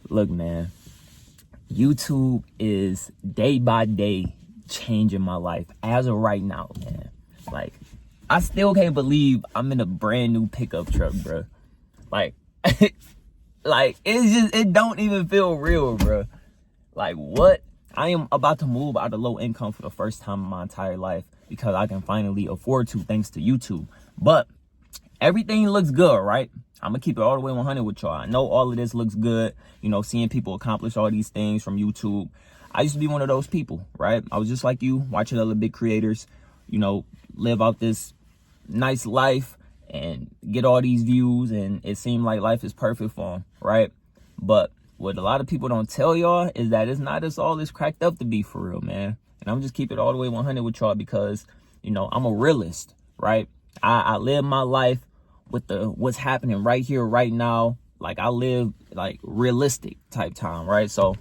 Look, man, YouTube is day by day changing my life as of right now, man. Like, I still can't believe I'm in a brand new pickup truck, bro. Like, like it don't even feel real, bro. Like, what? I am about to move out of low income for the first time in my entire life because I can finally afford to, thanks to YouTube. But everything looks good, right? I'm gonna keep it all the way 100 with y'all. I know all of this looks good, you know, seeing people accomplish all these things from YouTube. I used to be one of those people, right? I was just like you, watching other big creators, you know, live out this nice life and get all these views, and it seemed like life is perfect for them, right? But what a lot of people don't tell y'all is that it's not as all it's cracked up to be, for real, man. And I'm just keep it all the way 100 with y'all because, you know, I'm a realist, right? I live my life with what's happening right here, right now. Like, I live like realistic type time, right? So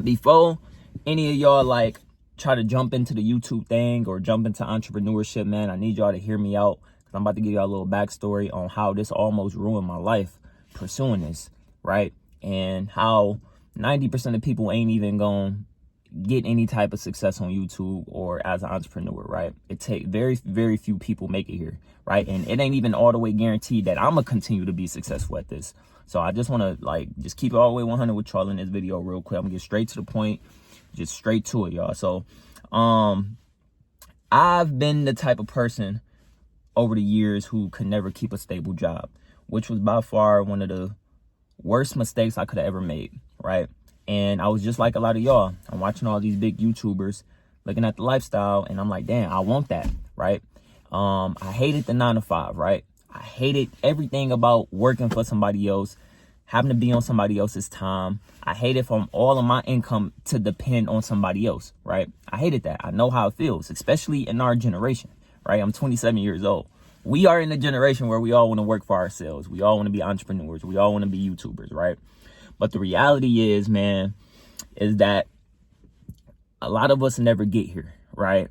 before any of y'all like try to jump into the YouTube thing or jump into entrepreneurship, man, I need y'all to hear me out, because I'm about to give y'all a little backstory on how this almost ruined my life pursuing this, right? And how 90% of people ain't even gonna get any type of success on YouTube or as an entrepreneur, right? It take very, very few people make it here, right? And it ain't even all the way guaranteed that I'm gonna continue to be successful at this. So I just want to like just keep it all the way 100 with y'all in this video real quick. I'm gonna get straight to the point, just straight to it, y'all. So I've been the type of person over the years who could never keep a stable job, which was by far one of the worst mistakes I could have ever made, right? And I was just like a lot of y'all. I'm watching all these big YouTubers, looking at the lifestyle, and I'm like, damn, I want that, right? I hated the 9 to 5, right? I hated everything about working for somebody else, having to be on somebody else's time. I hated from all of my income to depend on somebody else, right? I hated that. I know how it feels, especially in our generation, right? I'm 27 years old. We are in a generation where we all want to work for ourselves. We all want to be entrepreneurs. We all want to be YouTubers, right? But the reality is, man, is that a lot of us never get here, right?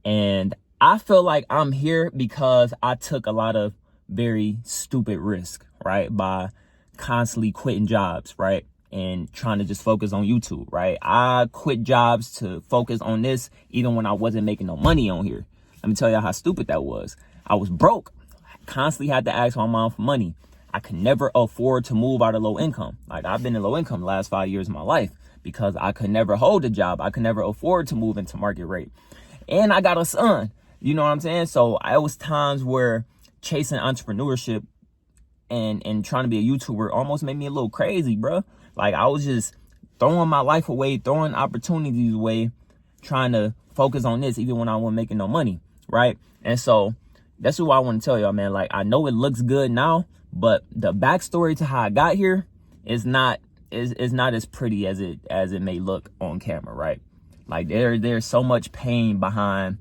And I feel like I'm here because I took a lot of very stupid risk, right? By constantly quitting jobs, right? And trying to just focus on YouTube, right? I quit jobs to focus on this even when I wasn't making no money on here. Let me tell you how stupid that was. I was broke. I constantly had to ask my mom for money. I could never afford to move out of low income. Like, I've been in low income the last 5 years of my life because I could never hold a job. I could never afford to move into market rate. And I got a son, you know what I'm saying? So it was times where chasing entrepreneurship and trying to be a YouTuber almost made me a little crazy, bro. Like, I was just throwing my life away, throwing opportunities away, trying to focus on this even when I wasn't making no money, right? And so that's what I want to tell y'all, man. Like, I know it looks good now, but the backstory to how I got here is not as pretty as it may look on camera, right? Like, there's so much pain behind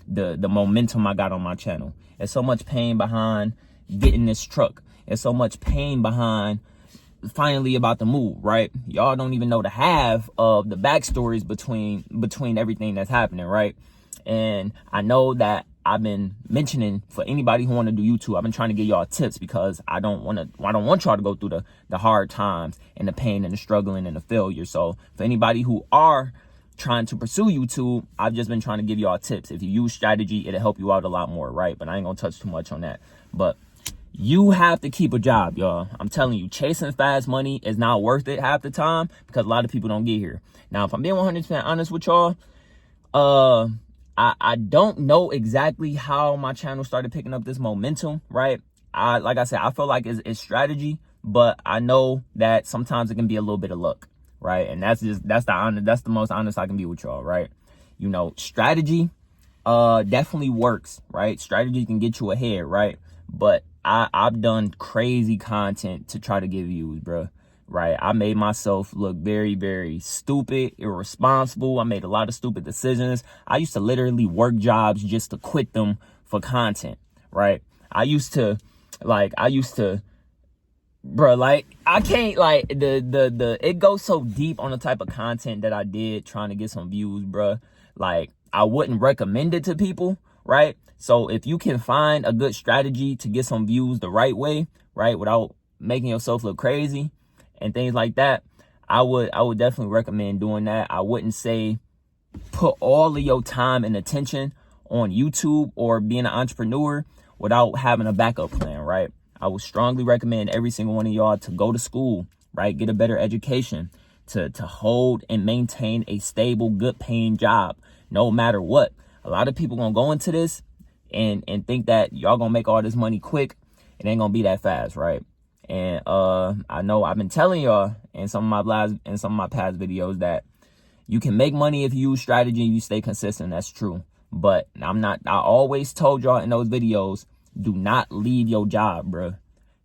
the momentum I got on my channel. There's so much pain behind getting this truck. There's so much pain behind finally about to move, right? Y'all don't even know the half of the backstories between everything that's happening, right? And I know that I've been mentioning, for anybody who want to do YouTube, I've been trying to give y'all tips because I don't want y'all to go through the hard times and the pain and the struggling and the failure. So for anybody who are trying to pursue YouTube, I've just been trying to give y'all tips. If you use strategy, it'll help you out a lot more, right? But I ain't gonna touch too much on that. But you have to keep a job, y'all. I'm telling you, chasing fast money is not worth it half the time because a lot of people don't get here. Now, if I'm being 100% honest with y'all, I don't know exactly how my channel started picking up this momentum, right? Like I said, I feel like it's strategy, but I know that sometimes it can be a little bit of luck, right? And that's the most honest I can be with y'all, right? You know, strategy definitely works, right? Strategy can get you ahead, right? But I've done crazy content to try to get views, bro. Right, I made myself look very, very stupid, irresponsible. I made a lot of stupid decisions. I used to literally work jobs just to quit them for content, right? I used to, bro, like, I can't, like, it goes so deep on the type of content that I did trying to get some views, bro. Like, I wouldn't recommend it to people, right? So if you can find a good strategy to get some views the right way, right, without making yourself look crazy and things like that, I would definitely recommend doing that. I wouldn't say put all of your time and attention on YouTube or being an entrepreneur without having a backup plan, right? I would strongly recommend every single one of y'all to go to school, right? Get a better education, to hold and maintain a stable, good paying job, no matter what. A lot of people gonna go into this and think that y'all gonna make all this money quick. It ain't gonna be that fast, right? And I know I've been telling y'all in some of my past videos that you can make money if you use strategy and you stay consistent. That's true. But I always told y'all in those videos, do not leave your job, bro.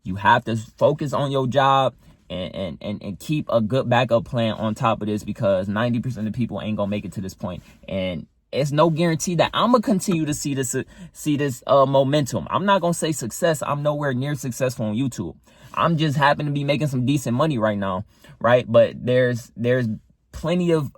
You have to focus on your job and keep a good backup plan on top of this, because 90% of people ain't gonna make it to this point. And it's no guarantee that I'm gonna continue to see this momentum. I'm not gonna say success. I'm nowhere near successful on YouTube. I'm just happen to be making some decent money right now, right? But there's plenty of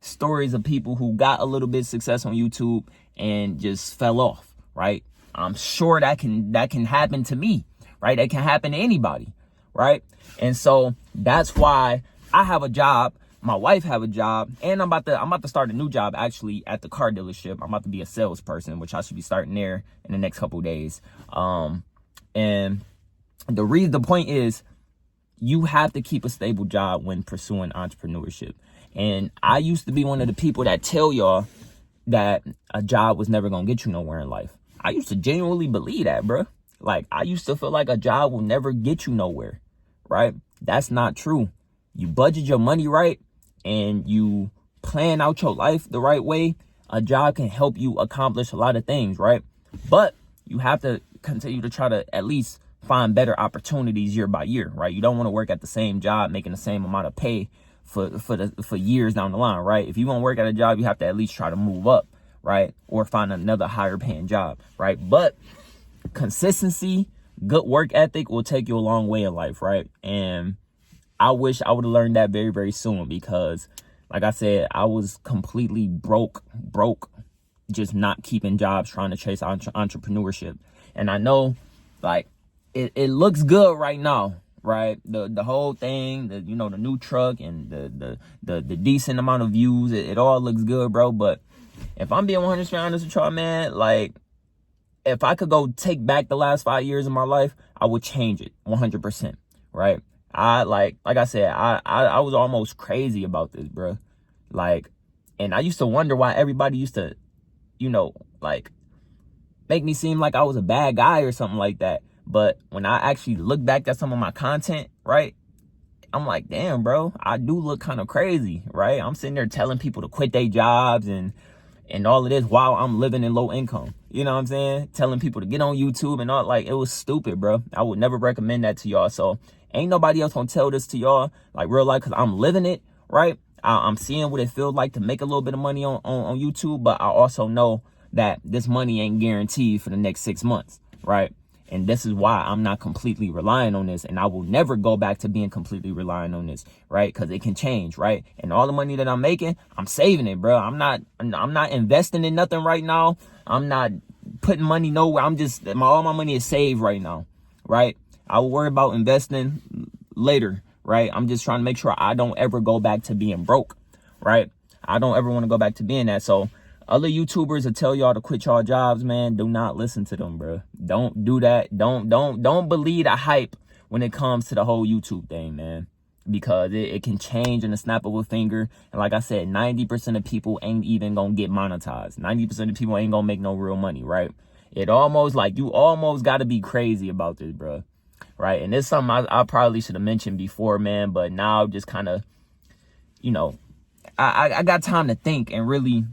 stories of people who got a little bit of success on YouTube and just fell off, right? I'm sure that can happen to me, right? That can happen to anybody, right? And so that's why I have a job, my wife have a job, and I'm about to start a new job actually at the car dealership. I'm about to be a salesperson, which I should be starting there in the next couple of days. And the point is, you have to keep a stable job when pursuing entrepreneurship. And I used to be one of the people that tell y'all that a job was never gonna get you nowhere in life. I used to genuinely believe that, bro. Like, I used to feel like a job will never get you nowhere, right? That's not true. You budget your money right and you plan out your life the right way, a job can help you accomplish a lot of things, right? But you have to continue to try to at least find better opportunities year by year, right? You don't want to work at the same job making the same amount of pay for years down the line, right? If you want to work at a job, you have to at least try to move up, right? Or find another higher paying job, right? But consistency, good work ethic will take you a long way in life, right? And I wish I would have learned that very, very soon, because like I said, I was completely broke, just not keeping jobs, trying to chase entrepreneurship. And I know, like, it looks good right now, right? The whole thing, the new truck and the decent amount of views, it all looks good, bro. But if I'm being 100% honest with y'all, man, like, if I could go take back the last 5 years of my life, I would change it 100%, right? Like I said, I was almost crazy about this, bro. Like, and I used to wonder why everybody used to, like, make me seem like I was a bad guy or something like that. But when I actually look back at some of my content, right, I'm like, damn, bro, I do look kind of crazy, right? I'm sitting there telling people to quit their jobs and all of this while I'm living in low income. You know what I'm saying? Telling people to get on YouTube and all. Like, it was stupid, bro. I would never recommend that to y'all. So ain't nobody else gonna tell this to y'all, like, real life, because I'm living it, right? I'm seeing what it feels like to make a little bit of money on YouTube, but I also know that this money ain't guaranteed for the next 6 months, right? And this is why I'm not completely relying on this, and I will never go back to being completely relying on this, right? Because it can change, right? And all the money that I'm making, I'm saving it, bro. I'm not investing in nothing right now. I'm not putting money nowhere. All my money is saved right now, right? I will worry about investing later, right? I'm just trying to make sure I don't ever go back to being broke, right? I don't ever want to go back to being that. So other YouTubers that tell y'all to quit y'all jobs, man, do not listen to them, bro. Don't do that. Don't believe the hype when it comes to the whole YouTube thing, man, because it can change in the snap of a finger. And like I said, 90% of people ain't even gonna get monetized. 90% of people ain't gonna make no real money, right? It almost, like, you almost got to be crazy about this, bro, right? And it's something I probably should have mentioned before, man, but now just kind of, I got time to think and really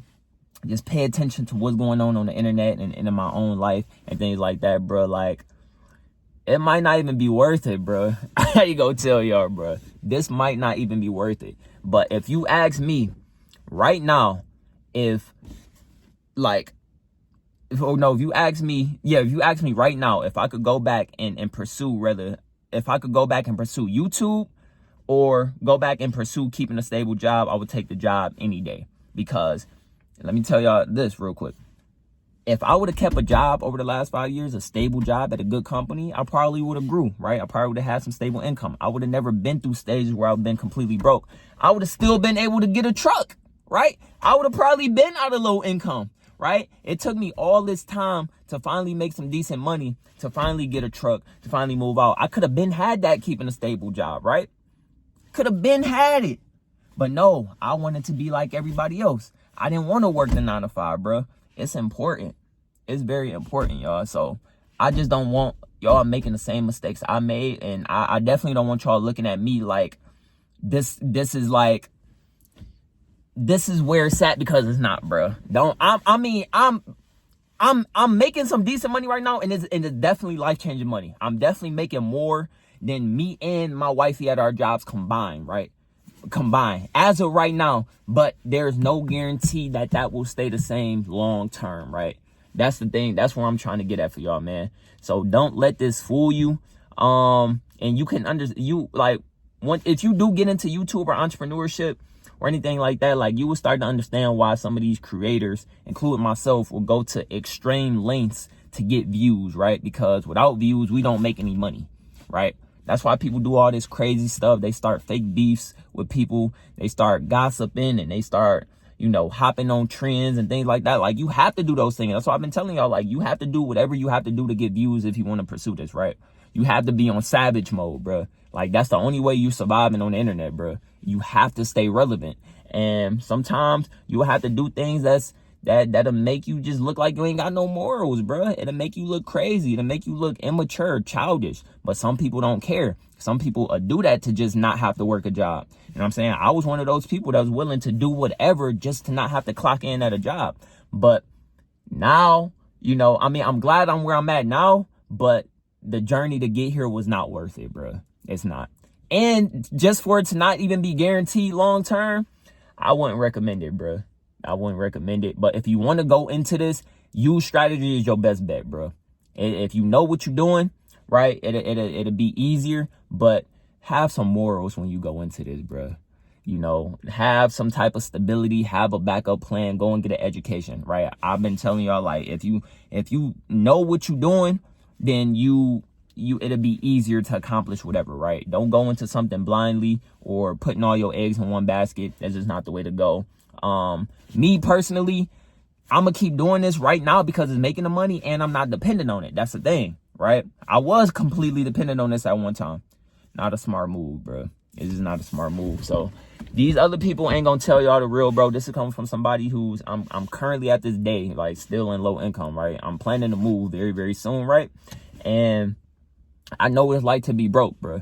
just pay attention to what's going on the internet and in my own life and things like that, bro. Like, it might not even be worth it, bro. I you go tell y'all, bro. This might not even be worth it. But if you ask me right now, if you ask me right now, if I could go back and pursue, if I could go back and pursue YouTube or go back and pursue keeping a stable job, I would take the job any day. Because let me tell y'all this real quick. if I would have kept a job over the last 5 years, a stable job at a good company, I probably would have grew, right? I probably would have had some stable income. I would have never been through stages where I've been completely broke. I would have still been able to get a truck, right? I would have probably been out of low income, right? It took me all this time to finally make some decent money, to finally get a truck, to finally move out. I could have been had that keeping a stable job, right? Could have been had it. But no, I wanted to be like everybody else. I didn't want to work the 9 to 5, bro. It's important. It's very important, y'all. So I just don't want y'all making the same mistakes I made. And I definitely don't want y'all looking at me like this is like, this is where it's at, because it's not, bro. I'm making some decent money right now, and it's definitely life-changing money. I'm definitely making more than me and my wifey at our jobs combined, right? Combined as of right now, but there's no guarantee that will stay the same long term, right? That's the thing. That's where I'm trying to get at for y'all, man. So don't let this fool you. And you can if you do get into YouTube or entrepreneurship or anything like that, like, you will start to understand why some of these creators, including myself, will go to extreme lengths to get views, right? Because without views, we don't make any money, right? That's why people do all this crazy stuff. They start fake beefs with people. They start gossiping, and they start, hopping on trends and things like that. Like, you have to do those things. That's why I've been telling y'all, like, you have to do whatever you have to do to get views if you want to pursue this, right? You have to be on savage mode, bro. Like, that's the only way you surviving on the internet, bro. You have to stay relevant. And sometimes you have to do things that'll make you just look like you ain't got no morals, bro. It'll make you look crazy. It'll make you look immature, childish. But some people don't care. Some people do that to just not have to work a job. You know what I'm saying? I was one of those people that was willing to do whatever just to not have to clock in at a job. But now, I'm glad I'm where I'm at now, but the journey to get here was not worth it, bro. It's not. And just for it to not even be guaranteed long term, I wouldn't recommend it, bro. I wouldn't recommend it. But if you want to go into this, use strategy is your best bet, bro. If you know what you're doing, right, it'll be easier. But have some morals when you go into this, bro. Have some type of stability, have a backup plan, go and get an education, right? I've been telling y'all, like, if you know what you're doing, then it'll be easier to accomplish whatever, right? Don't go into something blindly or putting all your eggs in one basket. That's just not the way to go. Me personally, I'm gonna keep doing this right now because it's making the money and I'm not dependent on it. That's the thing, right? I was completely dependent on this at one time. Not a smart move, bro. It's just not a smart move. So these other people ain't gonna tell y'all the real, bro. This is coming from somebody who's I'm currently at this day, like, still in low income, right? I'm planning to move very, very soon, right? And I know what it's like to be broke, bro.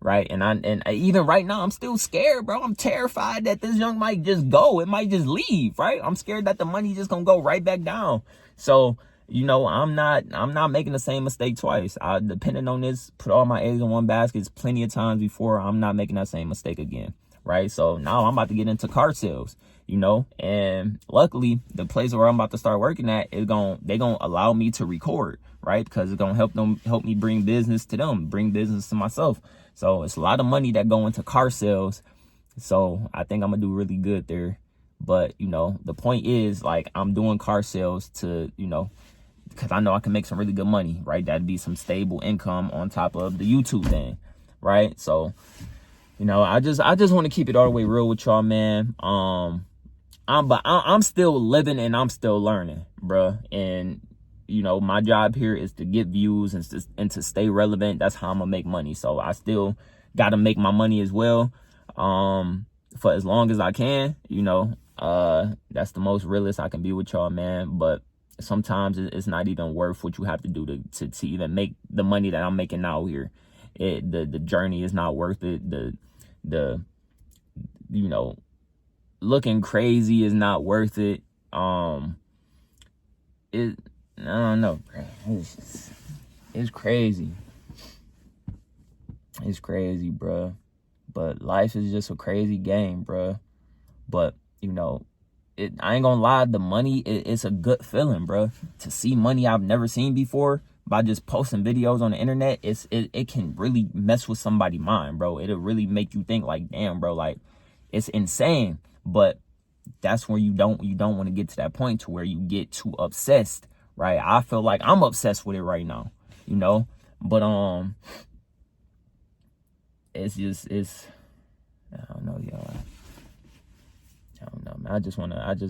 Right. And even right now, I'm still scared, bro. I'm terrified that this junk might just go. It might just leave. Right. I'm scared that the money just gonna go right back down. So, I'm not making the same mistake twice. I depended on this, put all my eggs in one basket plenty of times before. I'm not making that same mistake again. Right. So now I'm about to get into car sales, and luckily the place where I'm about to start working at they're going to allow me to record, right? Because it's going to help me bring business to them, bring business to myself. So it's a lot of money that go into car sales. So I think I'm gonna do really good there. But, the point is, like, I'm doing car sales to, because I know I can make some really good money, right? That'd be some stable income on top of the YouTube thing, right? So, I just want to keep it all the way real with y'all, man. I'm still living and I'm still learning, bruh. And, my job here is to get views and to stay relevant. That's how I'm gonna make money. So I still got to make my money as well, for as long as I can. That's the most realist I can be with y'all, man. But sometimes it's not even worth what you have to do to even make the money that I'm making now here. The journey is not worth it. The looking crazy is not worth it. I don't know, bro. It's crazy. It's crazy, bro. But life is just a crazy game, bro. But, I ain't gonna lie, the money, it's a good feeling, bro. To see money I've never seen before by just posting videos on the internet, it can really mess with somebody's mind, bro. It'll really make you think, like, damn, bro, like, it's insane. But that's where you don't want to get to that point to where you get too obsessed, right? I feel like I'm obsessed with it right now, you know? But it's I don't know, y'all. I don't know, man.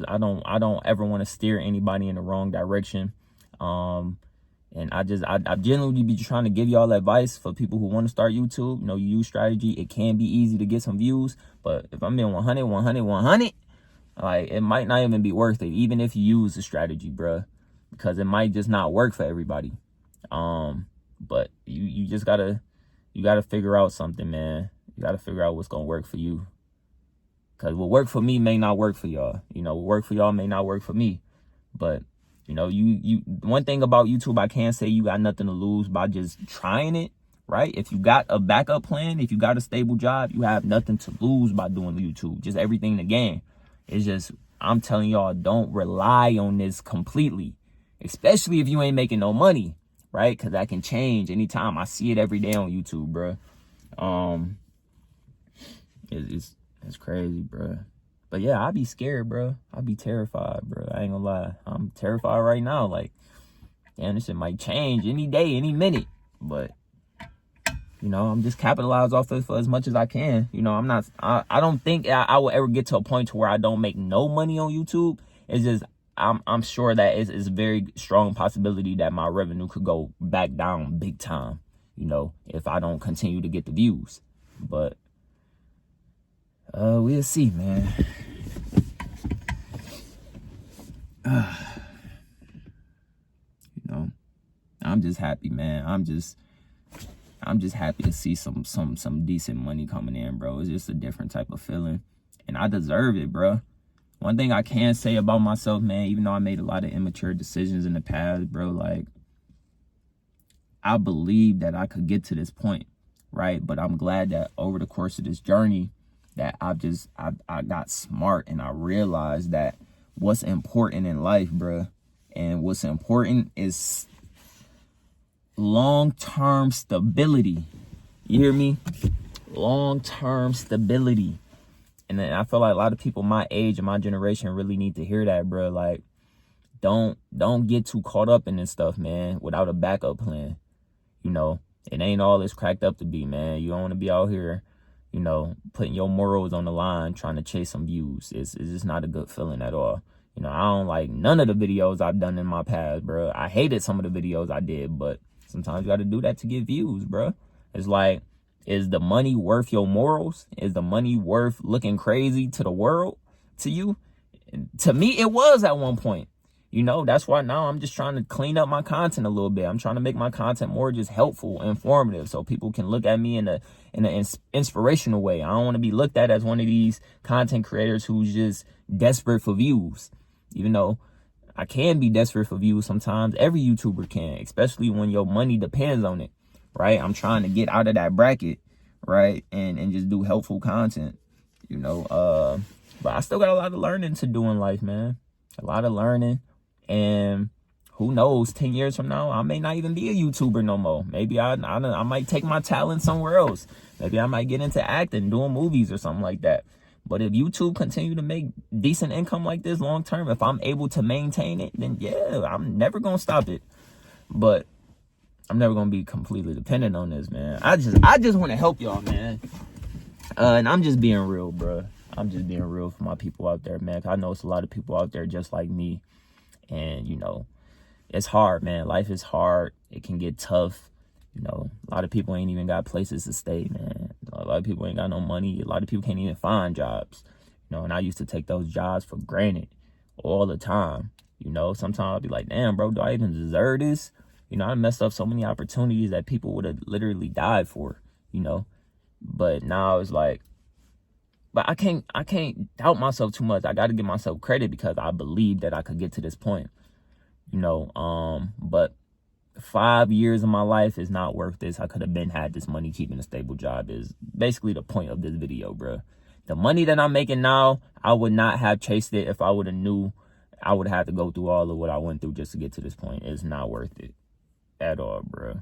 I don't ever want to steer anybody in the wrong direction. And I genuinely be trying to give y'all advice for people who want to start YouTube. You know, you use strategy. It can be easy to get some views, but if I'm in 100, like, it might not even be worth it, even if you use the strategy, bruh, because it might just not work for everybody. But you just gotta figure out something, man. You gotta figure out what's gonna work for you. Because what worked for me may not work for y'all. You know, what worked for y'all may not work for me. But, you know, you one thing about YouTube, I can't say you got nothing to lose by just trying it, right? If you got a backup plan, if you got a stable job, you have nothing to lose by doing YouTube. Just everything to gain. It's just, I'm telling y'all, don't rely on this completely. Especially if you ain't making no money, right? Because that can change anytime. I see it every day on YouTube, bro. It's crazy, bro. But yeah, I be scared, bro. I be terrified, bro. I ain't gonna lie. I'm terrified right now. Like, damn, this shit might change any day, any minute. But, you know, I'm just capitalized off it for as much as I can. You know, I don't think I will ever get to a point to where I don't make no money on YouTube. It's just, I'm sure that it's a very strong possibility that my revenue could go back down big time, you know, if I don't continue to get the views. But we'll see, man. You know, I'm just happy, man. I'm just happy to see some decent money coming in, bro. It's just a different type of feeling, and I deserve it, bro. One thing I can say about myself, man, even though I made a lot of immature decisions in the past, bro, like, I believe that I could get to this point, right? But I'm glad that over the course of this journey that I got smart, and I realized that what's important in life, bro, and what's important is long-term stability. You hear me? Long-term stability. And then I feel like a lot of people my age and my generation really need to hear that, bro. Like, don't get too caught up in this stuff, man, without a backup plan. You know, it ain't all it's cracked up to be, man. You don't want to be out here, you know, putting your morals on the line, trying to chase some views. It's just not a good feeling at all. You know, I don't like none of the videos I've done in my past, bro. I hated some of the videos I did, but sometimes you got to do that to get views, bro. It's like, is the money worth your morals? Is the money worth looking crazy to the world, to you? To me, it was at one point. You know, that's why now I'm just trying to clean up my content a little bit. I'm trying to make my content more just helpful, informative, so people can look at me in an inspirational way. I don't want to be looked at as one of these content creators who's just desperate for views. Even though I can be desperate for views sometimes. Every YouTuber can, especially when your money depends on it, right? I'm trying to get out of that bracket, right? And just do helpful content, you know. But I still got a lot of learning to do in life, man. A lot of learning. And who knows, 10 years from now, I may not even be a YouTuber no more. Maybe I might take my talent somewhere else. Maybe I might get into acting, doing movies or something like that. But if YouTube continue to make decent income like this long term, if I'm able to maintain it, then yeah, I'm never going to stop it. But I'm never going to be completely dependent on this, man. I just want to help y'all, man. And I'm just being real, bro. I'm just being real for my people out there, man. 'Cause I know it's a lot of people out there just like me. And, you know, it's hard, man. Life is hard. It can get tough. You know, a lot of people ain't even got places to stay, man. A lot of people ain't got no money. A lot of people can't even find jobs. You know, and I used to take those jobs for granted all the time. You know, sometimes I'll be like, damn, bro, do I even deserve this? You know, I messed up so many opportunities that people would have literally died for, you know. But now it's like, but I can't doubt myself too much. I got to give myself credit because I believe that I could get to this point, you know. But 5 years of my life is not worth this. I could have had this money keeping a stable job is basically the point of this video, bro. The money that I'm making now, I would not have chased it if I would have knew I would have to go through all of what I went through just to get to this point. It's not worth it at all, bro.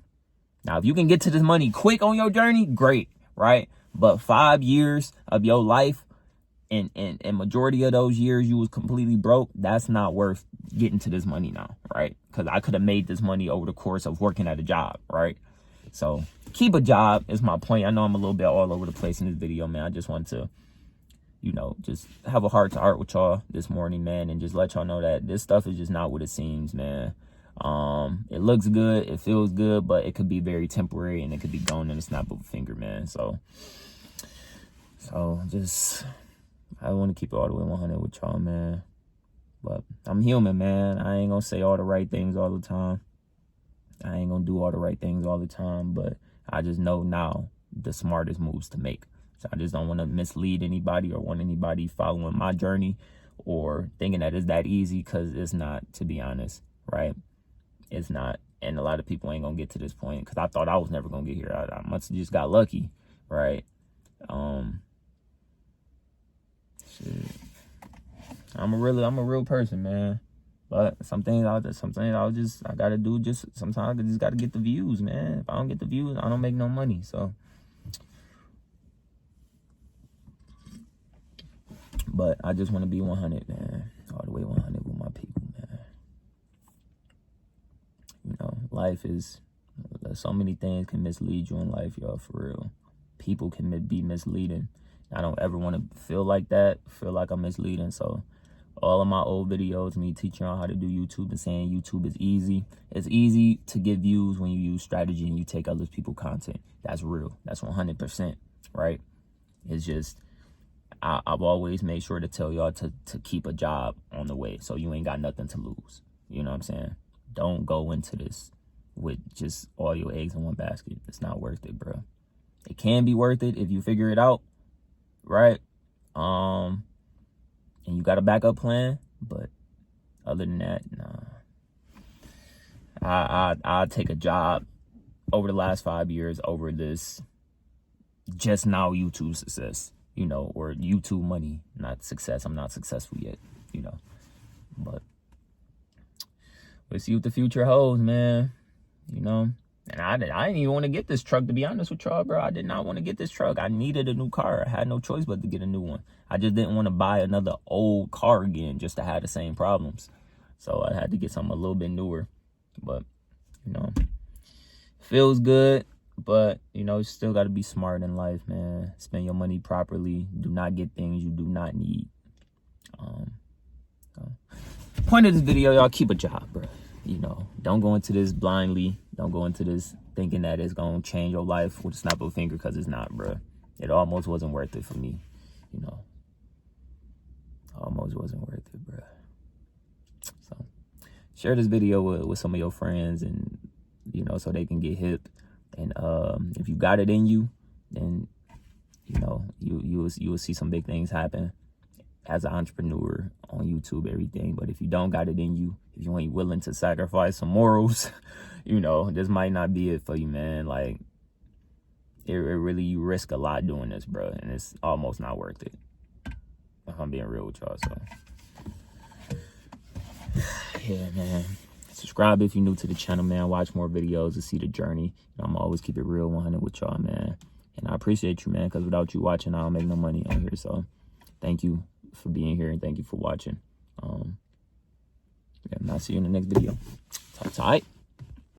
Now, if you can get to this money quick on your journey, great, right? But 5 years of your life and majority of those years you was completely broke, that's not worth getting to this money now, right? Because I could have made this money over the course of working at a job, right? So keep a job is my point. I know I'm a little bit all over the place in this video, man. I just want to, you know, just have a heart to heart with y'all this morning, man, and just let y'all know that this stuff is just not what it seems, man. It looks good, it feels good, but it could be very temporary and it could be gone in a snap of a finger, man. So just, I want to keep it all the way 100 with y'all, man. But I'm human, man. I ain't gonna say all the right things all the time. I ain't gonna do all the right things all the time, but I just know now the smartest moves to make. So I just don't want to mislead anybody or want anybody following my journey or thinking that it's that easy, because it's not, to be honest, right? It's not. And a lot of people ain't gonna get to this point, because I thought I was never gonna get here. I must have just got lucky, right? Shit. I'm a real person, man. But some things I gotta do. Just sometimes I just gotta get the views, man. If I don't get the views, I don't make no money. So, but I just want to be 100, man, all the way 100 with my people, man. You know, life is, so many things can mislead you in life, y'all. For real, people can be misleading. I don't ever want to feel like that. Feel like I'm misleading. So all of my old videos, me teaching y'all how to do YouTube and saying YouTube is easy. It's easy to get views when you use strategy and you take other people's content. That's real. That's 100%, right? It's just, I've always made sure to tell y'all to keep a job on the way, so you ain't got nothing to lose. You know what I'm saying? Don't go into this with just all your eggs in one basket. It's not worth it, bro. It can be worth it if you figure it out, right? And you got a backup plan, but other than that, nah. I take a job over the last 5 years over this just now YouTube success, you know, or YouTube money, not success. I'm not successful yet, you know, but we'll see what the future holds, man, you know. And I didn't even want to get this truck, to be honest with y'all, bro. I did not want to get this truck. I needed a new car. I had no choice but to get a new one. I just didn't want to buy another old car again just to have the same problems. So I had to get something a little bit newer. But, you know, feels good. But, you know, you still got to be smart in life, man. Spend your money properly. Do not get things you do not need. Point of this video, y'all, keep a job, bro. You know, don't go into this blindly. Don't go into this thinking that it's going to change your life with a snap of a finger, because it's not, bro. It almost wasn't worth it for me, you know. Almost wasn't worth it, bro. So, share this video with some of your friends, and, you know, so they can get hip. And if you got it in you, then, you know, you will see some big things happen as an entrepreneur on YouTube, everything. But if you don't got it in you, if you ain't willing to sacrifice some morals, you know, this might not be it for you, man. Like, it really, you risk a lot doing this, bro, and it's almost not worth it, if I'm being real with y'all. So yeah, man, subscribe if you're new to the channel, man. Watch more videos to see the journey. I'm always keep it real 100 with y'all, man. And I appreciate you, man, because without you watching, I don't make no money on here. So thank you for being here, and thank you for watching. Yeah, and I'll see you in the next video. Talk tight.